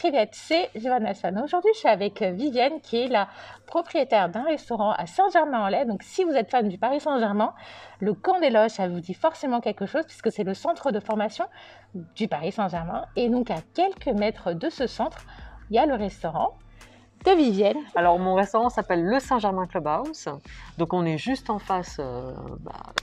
Privet, c'est Giovanna Sano. Aujourd'hui, je suis avec Viviane, qui est la propriétaire d'un restaurant à Saint-Germain-en-Laye. Donc, si vous êtes fan du Paris Saint-Germain, le Camp des Loges, ça vous dit forcément quelque chose, puisque c'est le centre de formation du Paris Saint-Germain. Et donc, à quelques mètres de ce centre, il y a le restaurant de Viviane. Alors, mon restaurant s'appelle le Saint-Germain Clubhouse. Donc, on est juste en face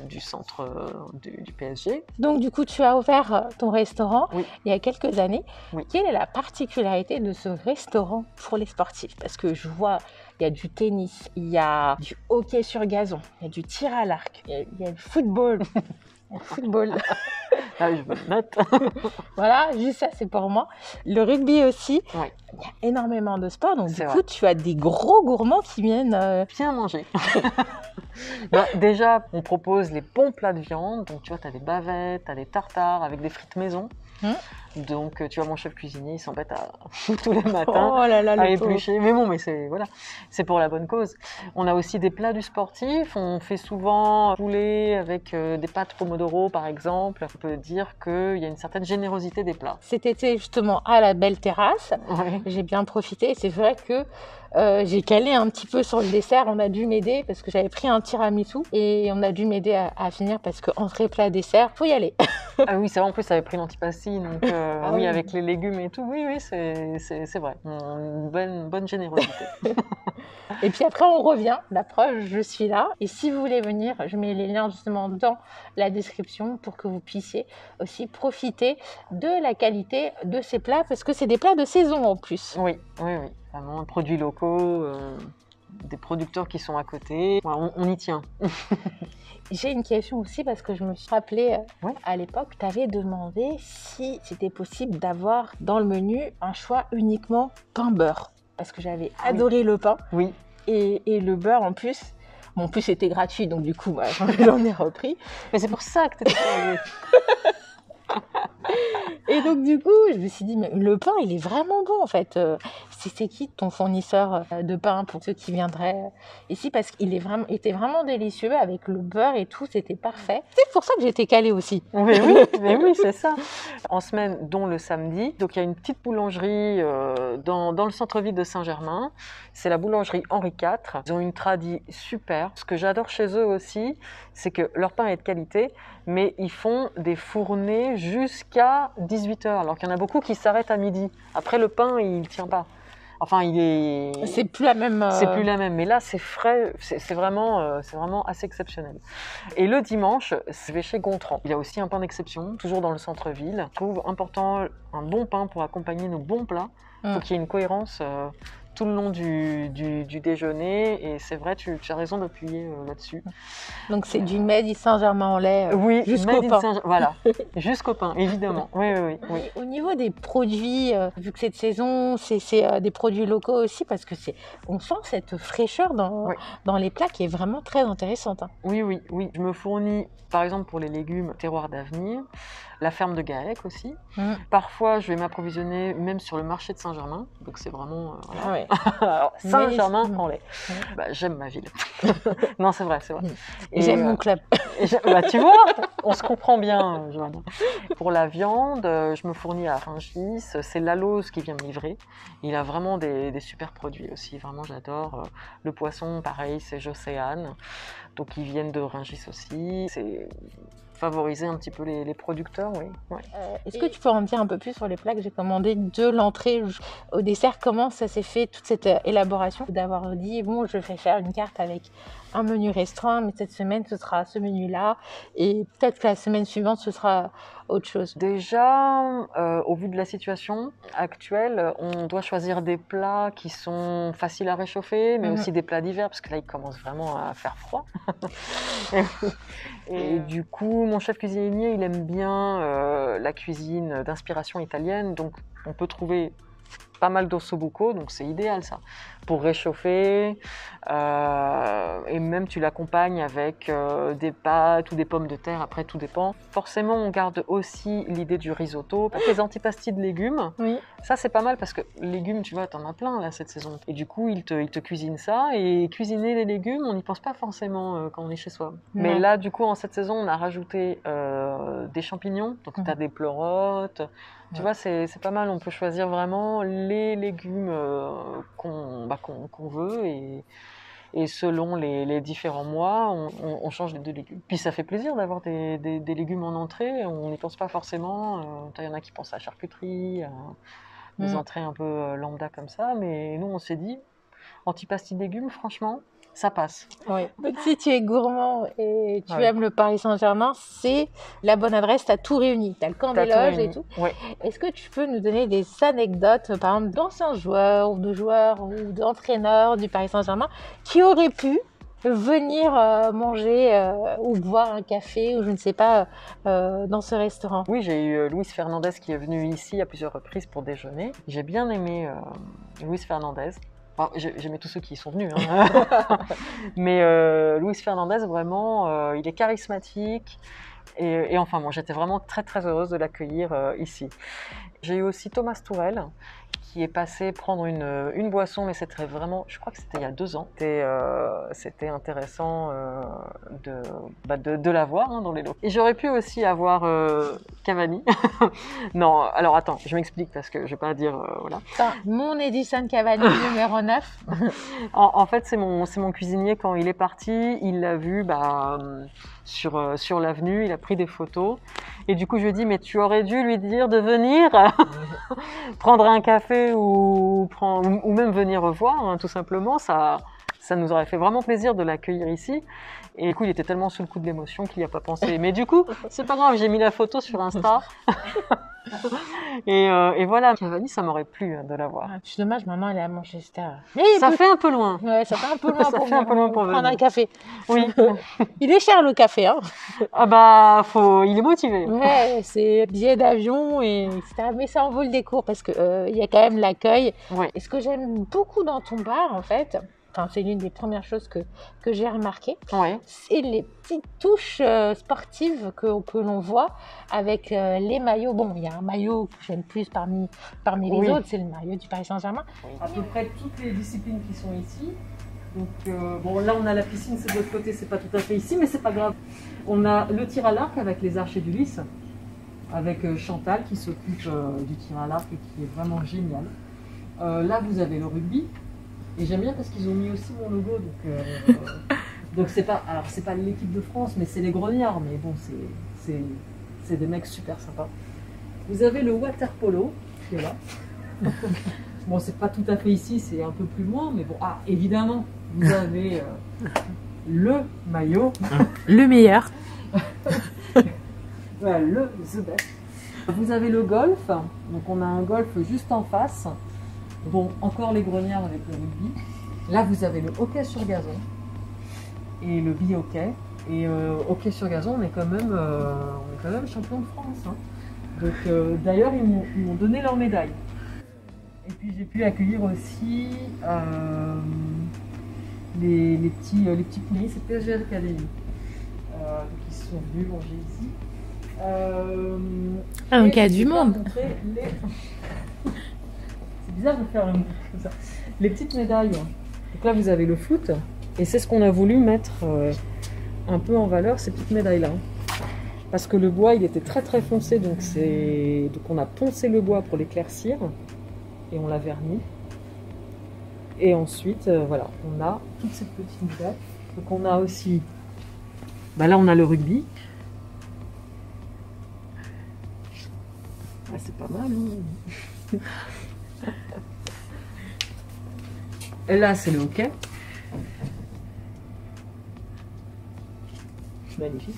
du centre du PSG. Donc, du coup, tu as ouvert ton restaurant il y a quelques années. Oui. Quelle est la particularité de ce restaurant pour les sportifs? Parce que je vois, il y a du tennis, il y a du hockey sur gazon, il y a du tir à l'arc, il y a le football. Football. Ah, je me note. Voilà, juste ça, c'est pour moi. Le rugby aussi. Oui. Il y a énormément de sports. Donc, C'est du coup, vrai. tu as des gros gourmands qui viennent. Bien manger. Déjà, on propose les bons plats de viande. Donc, tu vois, tu as des bavettes, tu as des tartares avec des frites maison. Donc, tu vois, mon chef cuisinier, il s'embête tous les matins Oh là là, à le pauvre. éplucher. Mais bon, c'est pour la bonne cause. On a aussi des plats du sportif. On fait souvent poulet avec des pâtes pomodoro, par exemple. On peut dire qu'il y a une certaine générosité des plats. Cet été, justement, à la belle terrasse, Oui. j'ai bien profité. Et c'est vrai que j'ai calé un petit peu sur le dessert. On a dû m'aider parce que j'avais pris un tiramisu et on a dû m'aider à finir parce que entrée, plat, dessert, faut y aller. Ah oui, c'est vrai, en plus, ça avait pris l'antipasti, donc Ah oui, oui. avec les légumes et tout, oui, c'est vrai, une bonne générosité. Et puis après, on revient. La preuve, je suis là. Et si vous voulez venir, je mets les liens justement dans la description pour que vous puissiez aussi profiter de la qualité de ces plats parce que c'est des plats de saison en plus. Oui, vraiment, produits locaux, des producteurs qui sont à côté, ouais, on y tient. J'ai une question aussi parce que je me suis rappelé Ouais. à l'époque, tu avais demandé si c'était possible d'avoir dans le menu un choix uniquement pain-beurre. Parce que j'avais adoré le pain Oui, et le beurre en plus. Bon, en plus, c'était gratuit, donc du coup, j'en ai repris. mais c'est pour ça que tu étais curieux. Et donc, du coup, je me suis dit, mais le pain, il est vraiment bon, en fait. C'est qui ton fournisseur de pain pour ceux qui viendraient ici? Parce qu'il était vraiment délicieux avec le beurre et tout, c'était parfait. C'est pour ça que j'étais calée aussi. Mais oui, c'est ça. En semaine, dont le samedi. Donc, il y a une petite boulangerie dans le centre-ville de Saint-Germain. C'est la boulangerie Henri IV. Ils ont une tradie super. Ce que j'adore chez eux aussi, c'est que leur pain est de qualité, mais ils font des fournées jusqu'à 18h. Alors qu'il y en a beaucoup qui s'arrêtent à midi. Après, le pain, il ne tient pas. Enfin, il est... C'est plus la même... C'est plus la même, mais là c'est frais, c'est vraiment assez exceptionnel. Et le dimanche, je vais chez Gontran. Il y a aussi un pain d'exception, toujours dans le centre-ville. Je trouve important un bon pain pour accompagner nos bons plats. Il faut qu'il y ait une cohérence tout le long du déjeuner, et c'est vrai, tu as raison d'appuyer là-dessus. Donc c'est du Made Saint-Germain-en-Laye Oui, jusqu'au Made in pain. Voilà, jusqu'au pain, évidemment. Oui. Et au niveau des produits, vu que c'est de saison, c'est des produits locaux aussi, parce que on sent cette fraîcheur dans les plats qui est vraiment très intéressante. Hein. Oui. Je me fournis, par exemple, pour les légumes, Terroir d'Avenir, la ferme de Gaec aussi. Parfois, je vais m'approvisionner même sur le marché de Saint-Germain. Donc, c'est vraiment... Ah ouais. Alors, Saint-Germain-en-Laye. J'aime ma ville. Non, c'est vrai. Et j'aime mon club. Tu vois, on se comprend bien, Joanna. Pour la viande, je me fournis à Rungis. C'est Lalose qui vient me livrer. Il a vraiment des super produits aussi. Vraiment, j'adore. Le poisson, pareil, c'est Jocéane. Donc, ils viennent de Rungis aussi. C'est favoriser un petit peu les producteurs, oui. Ouais. Est-ce que tu peux en dire un peu plus sur les plats que j'ai commandés de l'entrée au dessert? Comment ça s'est fait, toute cette élaboration? D'avoir dit, bon, je vais faire une carte avec un menu restreint, mais cette semaine, ce sera ce menu-là. Et peut-être que la semaine suivante, ce sera autre chose. Déjà, au vu de la situation actuelle, on doit choisir des plats qui sont faciles à réchauffer, mais aussi des plats d'hiver, parce que là, il commence vraiment à faire froid. Et du coup, mon chef cuisinier, il aime bien la cuisine d'inspiration italienne, donc on peut trouver pas mal d'ossobuco, donc c'est idéal ça, pour réchauffer, et même tu l'accompagnes avec des pâtes ou des pommes de terre, après tout dépend. Forcément, on garde aussi l'idée du risotto, les antipastis de légumes, ça c'est pas mal parce que légumes, tu vois, t'en as plein là cette saison, et du coup, il te cuisine ça, et cuisiner les légumes, on n'y pense pas forcément quand on est chez soi. Mais là, du coup, en cette saison, on a rajouté des champignons, donc t'as des pleurotes. Tu vois, c'est pas mal, on peut choisir vraiment les les légumes qu'on veut et selon les différents mois, on change de légumes. Puis ça fait plaisir d'avoir des légumes en entrée, on n'y pense pas forcément. Il y en a qui pensent à la charcuterie, à des entrées un peu lambda comme ça, mais nous on s'est dit, antipasti de légumes, franchement, ça passe. Oui. Donc, si tu es gourmand et tu Ouais. aimes le Paris Saint-Germain, c'est la bonne adresse. Tu as tout réuni. Tu as le camp des loges et tout. Ouais. Est-ce que tu peux nous donner des anecdotes, par exemple, d'anciens joueurs ou d'entraîneurs du Paris Saint-Germain qui auraient pu venir manger ou boire un café ou je ne sais pas dans ce restaurant? Oui, j'ai eu Luis Fernandez qui est venu ici à plusieurs reprises pour déjeuner. J'ai bien aimé Luis Fernandez. Enfin, j'aimais tous ceux qui y sont venus. Hein. Mais Luis Fernandez, vraiment, il est charismatique. Et enfin, bon, j'étais vraiment très très heureuse de l'accueillir ici. J'ai eu aussi Thomas Tourelle qui est passé prendre une boisson, mais c'était vraiment, je crois que c'était il y a 2 ans. C'était intéressant de l'avoir hein, dans les locaux. Et j'aurais pu aussi avoir Cavani. Non, alors attends, je m'explique parce que je vais pas dire voilà. Enfin, mon Edison Cavani numéro 9. En fait, c'est mon cuisinier quand il est parti, il l'a vu sur l'avenue, il a pris des photos. Et du coup, je lui ai dit, mais tu aurais dû lui dire de venir prendre un café ou même venir voir, hein, tout simplement. Ça nous aurait fait vraiment plaisir de l'accueillir ici. Et du coup, il était tellement sous le coup de l'émotion qu'il n'y a pas pensé. Mais du coup, c'est pas grave, j'ai mis la photo sur Insta. Et voilà, Cavani, ça m'aurait plu de l'avoir. Ah, c'est dommage, maman, elle est à Manchester. Mais ça fait un peu loin. Ouais, ça fait un peu loin Ça pour, fait un peu loin pour prendre venir. un café. Oui. Il est cher le café, hein. Ah bah, il est motivé. Ouais, c'est billet d'avion et etc. Mais ça en vaut le décours parce que il y a quand même l'accueil. Ouais. Et ce que j'aime beaucoup dans ton bar, en fait, enfin, c'est l'une des premières choses que j'ai remarqué, Ouais. c'est les petites touches sportives que l'on voit avec les maillots. Bon, il y a un maillot que j'aime plus parmi les Oui. autres, c'est le maillot du Paris Saint-Germain. À peu près toutes les disciplines qui sont ici. Donc, bon, là, on a la piscine, c'est de l'autre côté, c'est pas tout à fait ici, mais c'est pas grave. On a le tir à l'arc avec les archers d'Ulysse, avec Chantal qui s'occupe du tir à l'arc et qui est vraiment génial. Là, vous avez le rugby. Et j'aime bien parce qu'ils ont mis aussi mon logo. Donc c'est pas l'équipe de France, mais c'est les grognards. Mais bon, c'est des mecs super sympas. Vous avez le water polo qui est là. Bon, c'est pas tout à fait ici, c'est un peu plus loin, mais bon. Ah, évidemment, vous avez le maillot. Le meilleur. Voilà, le The Best. Vous avez le golf. Donc on a un golf juste en face. Bon, encore les grognards avec le rugby. Là, vous avez le hockey sur gazon et le bi-hockey. Et hockey sur gazon, on est quand même champion de France. Hein. Donc, d'ailleurs, ils m'ont donné leur médaille. Et puis, j'ai pu accueillir aussi les petits poulains, c'est PSG Academy. Donc, ils sont venus manger ici. Donc, il y a du monde. C'est bizarre de faire comme ça. Les petites médailles. Donc là, vous avez le foot. Et c'est ce qu'on a voulu mettre un peu en valeur, ces petites médailles-là. Parce que le bois, il était très très foncé. Donc on a poncé le bois pour l'éclaircir. Et on l'a verni. Et ensuite, voilà, on a toutes ces petites médailles. Donc on a aussi... Bah là, on a le rugby. Ah, c'est pas mal, hein. Et là, c'est le hockey. Magnifique.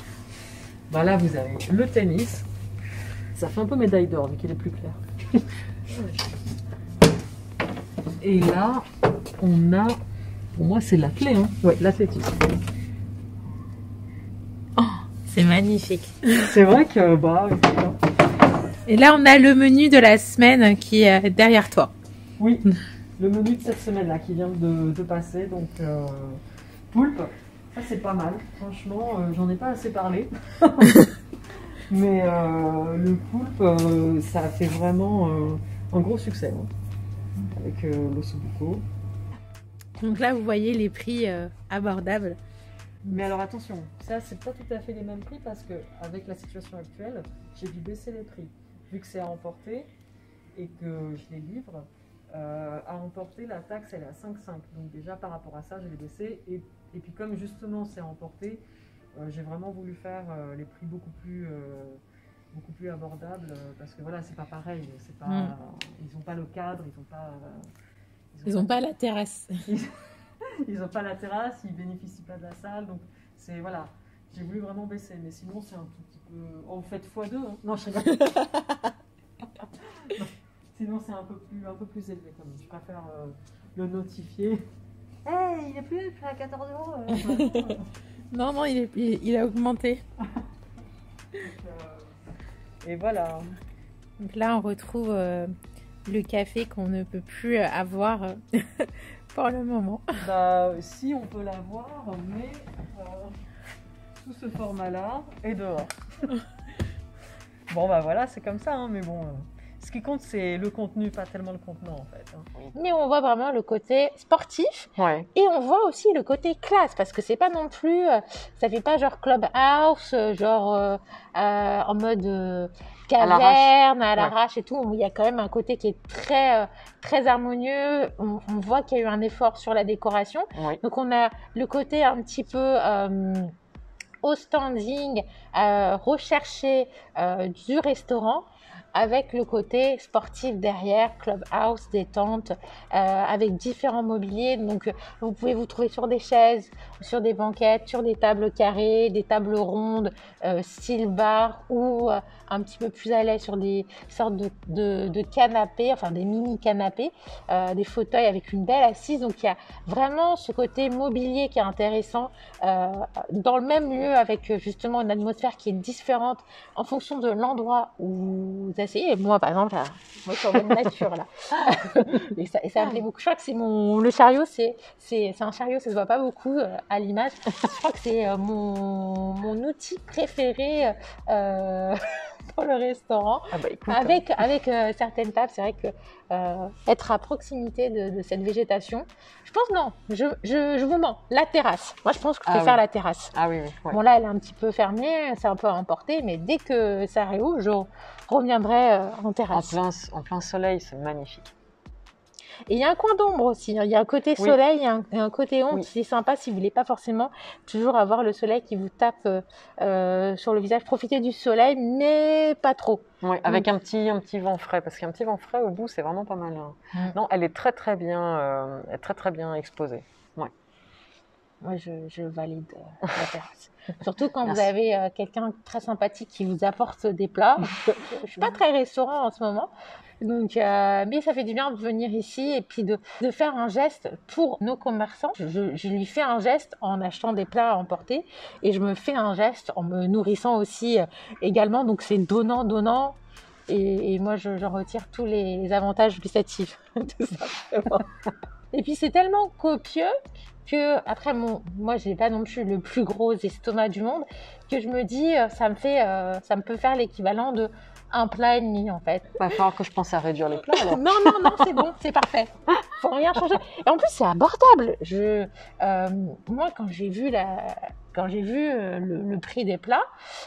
Bah là, vous avez le tennis. Ça fait un peu médaille d'or, vu qu'il est plus clair. Et là, on a... Pour moi, c'est l'athlé, hein. Ouais, l'athlétisme. Oh, c'est magnifique. C'est vrai que... Bah, et là, on a le menu de la semaine qui est derrière toi. Oui, le menu de cette semaine-là qui vient de passer. Donc, poulpe, ça c'est pas mal. Franchement, j'en ai pas assez parlé. Mais le poulpe, ça a fait vraiment un gros succès. Hein, avec l'ossobuco. Donc là, vous voyez les prix abordables. Mais alors attention, ça c'est pas tout à fait les mêmes prix parce que avec la situation actuelle, j'ai dû baisser les prix. Vu que c'est à emporter et que je les livre, À emporter, la taxe, elle est à 5,5. Donc déjà, par rapport à ça, je l'ai baissé. Et puis comme justement, c'est à emporter, j'ai vraiment voulu faire les prix beaucoup plus abordables. Parce que voilà, c'est pas pareil. C'est pas, ils n'ont pas le cadre, Ils n'ont pas la terrasse. Ils n'ont pas la terrasse, ils bénéficient pas de la salle. Donc c'est voilà, j'ai voulu vraiment baisser. Mais sinon, c'est un tout petit peu... Oh, vous faites x2, hein. Non, je rigole. Non. Sinon, c'est un peu plus élevé quand même. Je préfère le notifier. Hey, il est plus à 14 €. Non, il a augmenté. Et voilà. Donc là, on retrouve le café qu'on ne peut plus avoir pour le moment. Bah, si, on peut l'avoir, mais sous ce format-là et dehors. Bon, bah voilà, c'est comme ça, hein, mais bon... Ce qui compte, c'est le contenu, pas tellement le contenant, en fait. Hein. Mais on voit vraiment le côté sportif et on voit aussi le côté classe, parce que c'est pas non plus, ça fait pas genre clubhouse, genre en mode caverne, à l'arrache et tout. Il y a quand même un côté qui est très harmonieux. On voit qu'il y a eu un effort sur la décoration. Oui. Donc on a le côté un petit peu au standing, recherché du restaurant, avec le côté sportif derrière, clubhouse, détente, avec différents mobiliers. Donc, vous pouvez vous trouver sur des chaises, sur des banquettes, sur des tables carrées, des tables rondes, style bar, ou un petit peu plus à l'aise sur des sortes de canapés, enfin des mini canapés, des fauteuils avec une belle assise. Donc, il y a vraiment ce côté mobilier qui est intéressant, dans le même lieu, avec justement une atmosphère qui est différente en fonction de l'endroit où vous asseyez. Et moi, par exemple, là, moi, je suis en mode nature, là. et ça me plaît beaucoup. Je crois que c'est le chariot, c'est un chariot, ça se voit pas beaucoup à l'image. Je crois que c'est mon outil préféré pour le restaurant. Ah bah, écoute, avec certaines tables, c'est vrai que être à proximité de cette végétation, je pense non, je vous mens, la terrasse. Moi, je pense que je préfère la terrasse. Ah oui, oui. Ouais. Bon, là, elle est un petit peu fermée, c'est un peu à emporter, mais dès que ça réouvre, je reviendrai en terrasse. En plein soleil, c'est magnifique. Et il y a un coin d'ombre aussi, il y a un côté soleil et un côté ombre qui est sympa si vous voulez pas forcément toujours avoir le soleil qui vous tape sur le visage. Profitez du soleil, mais pas trop. Oui, avec un petit vent frais, parce qu'un petit vent frais au bout, c'est vraiment pas mal. Hein. Non, elle est très bien exposée. Ouais. Moi, je valide la terrasse. Surtout quand vous avez quelqu'un de très sympathique qui vous apporte des plats. Je suis pas très restaurant en ce moment. Donc, mais ça fait du bien de venir ici et puis de faire un geste pour nos commerçants. Je lui fais un geste en achetant des plats à emporter et je me fais un geste en me nourrissant aussi également. Donc, c'est donnant. Et moi, j'en retire tous les avantages gustatifs, tout simplement. Et puis, c'est tellement copieux que, après, moi, je n'ai pas non plus le plus gros estomac du monde, que je me dis, ça me peut faire l'équivalent de un plat et demi, en fait. Il va falloir que je pense à réduire les plats, alors. Non, c'est bon, c'est parfait. Faut rien changer. Et en plus, c'est abordable. Moi, quand j'ai vu le prix des plats,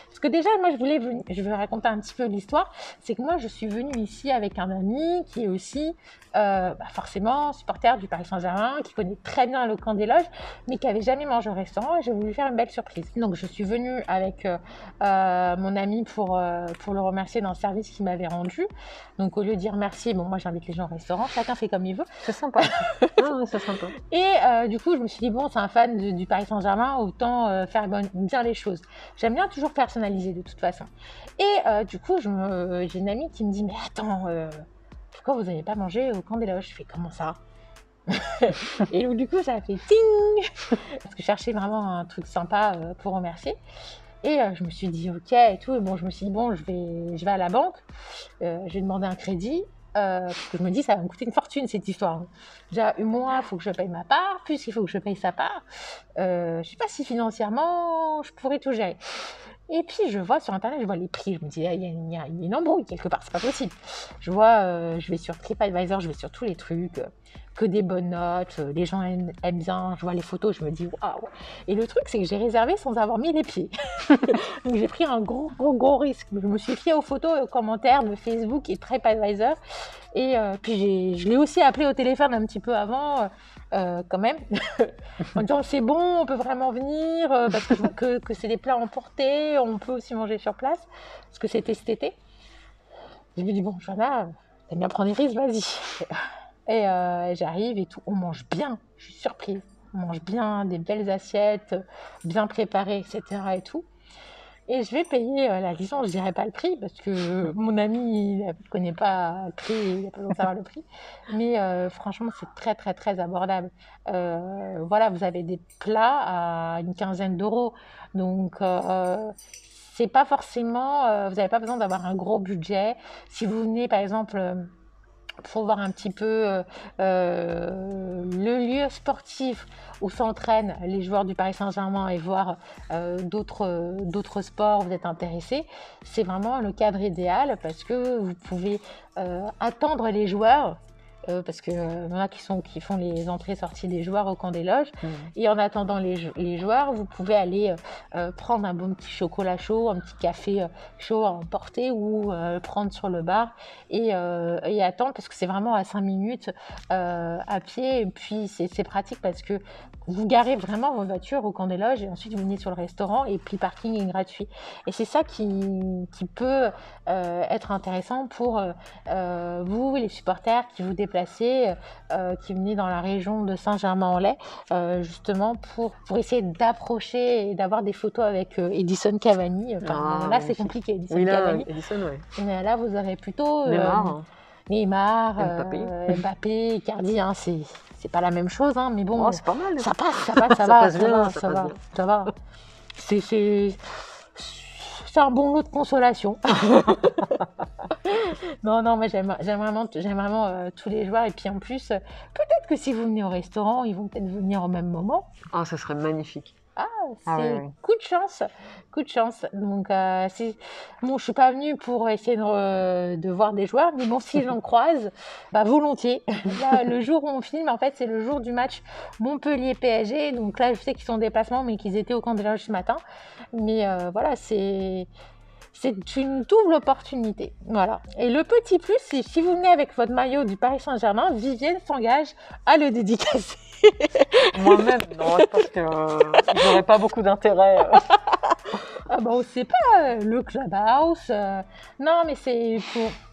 parce que déjà, moi, je vais raconter un petit peu l'histoire, c'est que moi, je suis venue ici avec un ami qui est aussi, forcément, supporter du Paris Saint-Germain, qui connaît très bien le camp des loges, mais qui n'avait jamais mangé au restaurant, et j'ai voulu faire une belle surprise. Donc, je suis venue avec mon ami pour le remercier d'un service qu'il m'avait rendu. Donc, au lieu de dire merci, bon, moi, j'invite les gens au restaurant, chacun fait comme il veut. C'est sympa. C'est sympa. Et du coup, je me suis dit, bon, c'est un fan du Paris Saint-Germain, autant faire bien les choses. J'aime bien toujours personnaliser de toute façon. Et du coup, j'ai une amie qui me dit, mais attends, pourquoi vous n'avez pas mangé au camp des loges? Je fais, comment ça? Et donc, du coup, ça a fait ting, parce que je cherchais vraiment un truc sympa pour remercier. Et je me suis dit, ok, et tout. Et bon, je me suis dit, bon, je vais à la banque, je vais demander un crédit. Parce que je me dis, ça va me coûter une fortune cette histoire. Déjà, moi, il faut que je paye ma part, plus il faut que je paye sa part. Je ne sais pas si financièrement, je pourrais tout gérer. Et puis je vois sur internet, je vois les prix, je me dis, il y a une embrouille quelque part, c'est pas possible. Je vois, je vais sur TripAdvisor, je vais sur tous les trucs, que des bonnes notes, les gens aiment bien, je vois les photos, je me dis waouh. Et le truc, c'est que j'ai réservé sans avoir mis les pieds. Donc j'ai pris un gros risque. Je me suis fiée aux photos et aux commentaires de Facebook et TripAdvisor. Et puis je l'ai aussi appelé au téléphone un petit peu avant, quand même, en disant c'est bon, on peut vraiment venir, parce que je vois que c'est des plats emportés, on peut aussi manger sur place, parce que c'était cet été. Je lui dis bon, Johanna, t'aimes bien prendre des risques, vas-y. Et j'arrive et tout, on mange bien, je suis surprise. On mange bien, des belles assiettes, bien préparées, etc. et tout. Et je vais payer la licence, je dirais pas le prix, parce que mon ami, il ne connaît pas le prix, il n'a pas besoin de savoir le prix. Mais franchement, c'est très, très, très abordable. Voilà, vous avez des plats à une quinzaine d'euros. Donc, c'est pas forcément, vous n'avez pas besoin d'avoir un gros budget. Si vous venez, par exemple, pour voir un petit peu le lieu sportif où s'entraînent les joueurs du Paris Saint-Germain et voir d'autres sports, vous êtes intéressé, c'est vraiment le cadre idéal parce que vous pouvez attendre les joueurs. Parce qu'il y en a qui font les entrées-sorties des joueurs au camp des loges. Et en attendant les joueurs, vous pouvez aller prendre un bon petit chocolat chaud, un petit café chaud à emporter ou prendre sur le bar et attendre parce que c'est vraiment à 5 minutes à pied. Et puis c'est pratique parce que vous garez vraiment vos voitures au camp des loges et ensuite vous venez sur le restaurant et puis le parking est gratuit. Et c'est ça qui peut être intéressant pour vous, les supporters qui vous déplacez, qui venez dans la région de Saint-Germain-en-Laye, justement pour essayer d'approcher et d'avoir des photos avec Edison Cavani. Là, c'est compliqué, Edison Cavani. Edison, oui. Mais là, vous aurez plutôt Neymar, Mbappé, Icardi, hein, c'est pas la même chose, hein, mais bon, c'est pas mal. Ça va. C'est un bon lot de consolation. Non, mais j'aime vraiment tous les joueurs. Et puis en plus, peut-être que si vous venez au restaurant, ils vont peut-être venir au même moment. Ah, ça serait magnifique. C'est coup de chance. Donc, bon, je suis pas venue pour essayer de voir des joueurs, mais bon, si j'en croise, volontiers. Là, le jour où on filme, en fait, c'est le jour du match Montpellier-PSG. Donc là, je sais qu'ils sont en déplacement, mais qu'ils étaient au camp des loges ce matin. Mais voilà, c'est une double opportunité. Voilà. Et le petit plus, c'est si vous venez avec votre maillot du Paris Saint-Germain, Vivienne s'engage à le dédicacer. Moi-même, non, je pense que j'aurais pas beaucoup d'intérêt. On sait pas, le clubhouse. Non, mais c'est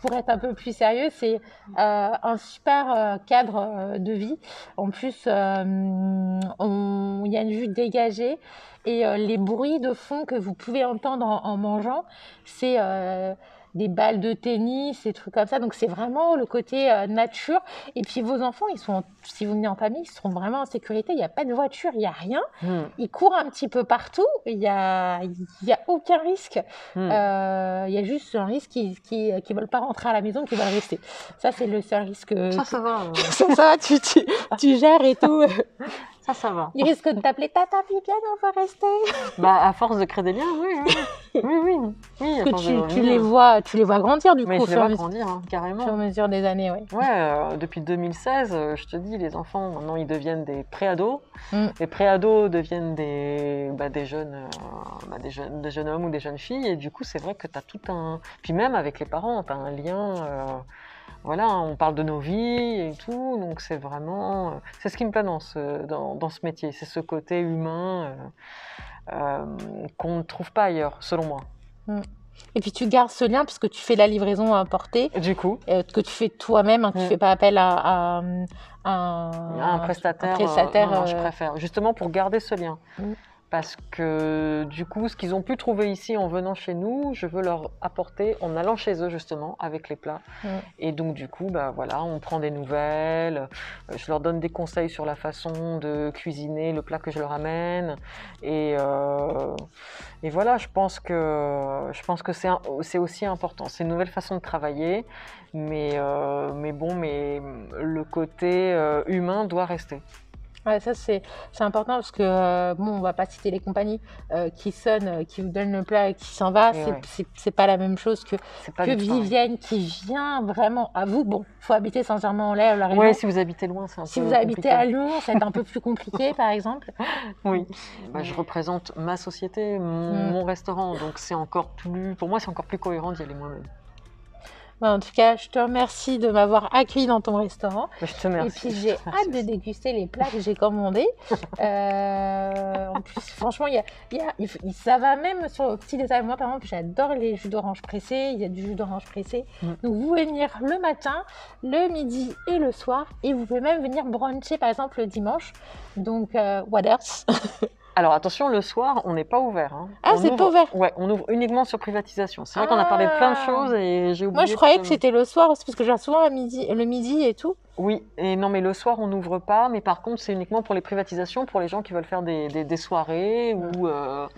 pour être un peu plus sérieux, c'est un super cadre de vie. En plus, il y a une vue dégagée et les bruits de fond que vous pouvez entendre en mangeant, c'est des balles de tennis, des trucs comme ça. Donc, c'est vraiment le côté nature. Et puis, vos enfants, si vous venez en famille, ils seront vraiment en sécurité. Il n'y a pas de voiture, il n'y a rien. Ils courent un petit peu partout. Il n'y a aucun risque. Il y a juste un risque qu'ils ne veulent pas rentrer à la maison, qu'ils veulent rester. Ça, c'est le seul risque. Ça va. Ça va, tu gères et tout. Ça va. Ils risquent de t'appeler Tata Viviane, on va rester. À force de créer des liens, oui. Tu les vois grandir du coup. Je les vois grandir, carrément. Sur mesure des années, oui. Ouais, depuis 2016, je te dis, les enfants, maintenant, ils deviennent des pré-ados. Les pré-ados deviennent des jeunes hommes ou des jeunes filles. Et du coup, c'est vrai que tu as tout un... Puis même avec les parents, tu as un lien... Voilà, on parle de nos vies et tout, donc c'est vraiment... c'est ce qui me plaît dans ce métier, c'est ce côté humain qu'on ne trouve pas ailleurs, selon moi. Et puis tu gardes ce lien puisque tu fais la livraison à emporter. Du coup. Que tu fais toi-même, tu ne fais pas appel à un prestataire. Non, je préfère, justement pour garder ce lien. Parce que du coup, ce qu'ils ont pu trouver ici en venant chez nous, je veux leur apporter en allant chez eux justement avec les plats. Et donc du coup, voilà, on prend des nouvelles, je leur donne des conseils sur la façon de cuisiner le plat que je leur amène. Et voilà, je pense que c'est aussi important. C'est une nouvelle façon de travailler, mais le côté humain doit rester. Ouais, ça c'est important parce que bon, on va pas citer les compagnies qui sonnent, qui vous donnent le plat et qui s'en va. Et ouais, C'est pas la même chose c'est pas que du tout pareil. Vivienne qui vient vraiment à vous. Bon, faut habiter Saint-Germain-en-Laye, la région. Ouais, si vous habitez loin, c'est un Si peu vous habitez compliqué. à Lyon, c'est un peu plus compliqué, par exemple. Oui, bah, je représente ma société, mon restaurant, donc c'est encore plus, pour moi, c'est encore plus cohérent d'y aller moi-même. En tout cas, je te remercie de m'avoir accueilli dans ton restaurant. Je te Et remercie. puis, j'ai hâte de déguster les plats que j'ai commandés. En plus, franchement, ça va même sur le petit détail. Moi, par exemple, j'adore les jus d'orange pressés. Il y a du jus d'orange pressé. Donc, vous pouvez venir le matin, le midi et le soir. Et vous pouvez même venir bruncher, par exemple, le dimanche. Donc, what else? Alors attention, le soir, on n'est pas ouvert. Hein. Ah, On c'est ouvre- pas ouvert. Ouais, on ouvre uniquement sur privatisation. C'est vrai qu'on a parlé de plein de Ah. choses et j'ai oublié. Moi, je croyais que c'était le soir aussi, parce que j'ai souvent le midi et tout. Oui, et non, mais le soir, on n'ouvre pas, mais par contre, c'est uniquement pour les privatisations, pour les gens qui veulent faire des soirées ou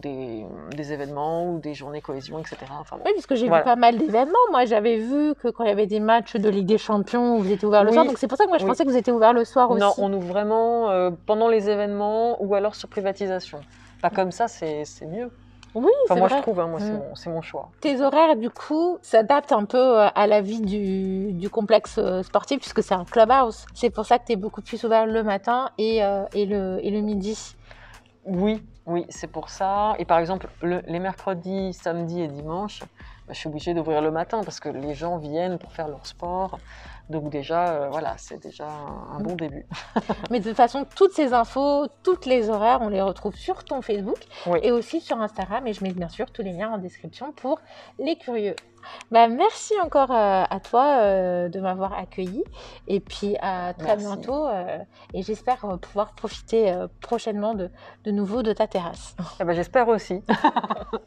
des événements ou des journées cohésion, etc. Enfin, bon. Oui, parce que j'ai Voilà. vu pas mal d'événements. Moi, j'avais vu que quand il y avait des matchs de Ligue des Champions, vous étiez ouvert le Oui. soir. Donc, c'est pour ça que moi, je Oui. pensais que vous étiez ouvert le soir aussi. Non, on ouvre vraiment pendant les événements ou alors sur privatisation. Pas comme ça, c'est mieux. Oui, Enfin, c'est moi, vrai. je trouve, hein, moi, c'est mon choix. Tes horaires, du coup, s'adaptent un peu à la vie du complexe sportif, puisque c'est un clubhouse. C'est pour ça que tu es beaucoup plus ouvert le matin et le midi. Oui, c'est pour ça. Et par exemple, les mercredis, samedis et dimanches, bah, je suis obligée d'ouvrir le matin parce que les gens viennent pour faire leur sport. Donc déjà, voilà, c'est déjà un bon début. Mais de toute façon, toutes ces infos, toutes les horaires, on les retrouve sur ton Facebook Oui. et aussi sur Instagram. Et je mets bien sûr tous les liens en description pour les curieux. Bah, merci encore à toi de m'avoir accueilli. Et puis à très Merci. bientôt. Et j'espère pouvoir profiter prochainement de nouveau de ta terrasse. Eh ben, j'espère aussi.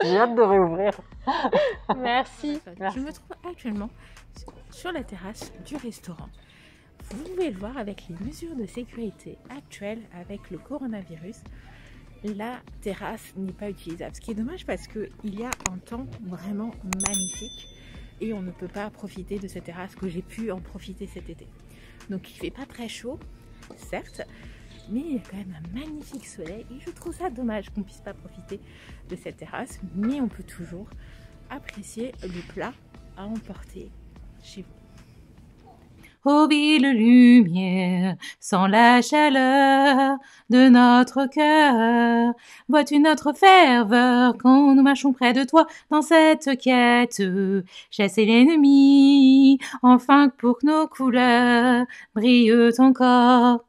J'ai hâte de réouvrir. Merci. Merci. Je me trouve actuellement sur la terrasse du restaurant. Vous pouvez le voir avec les mesures de sécurité actuelles avec le coronavirus. La terrasse n'est pas utilisable, ce qui est dommage parce qu'il y a un temps vraiment magnifique et on ne peut pas profiter de cette terrasse que j'ai pu en profiter cet été. Donc il ne fait pas très chaud, certes, mais il y a quand même un magnifique soleil et je trouve ça dommage qu'on ne puisse pas profiter de cette terrasse, mais on peut toujours apprécier le plat à emporter chez vous. Ô ville lumière, sans la chaleur de notre cœur, vois-tu notre ferveur quand nous marchons près de toi dans cette quête, chasser l'ennemi, enfin que pour que nos couleurs brillent encore.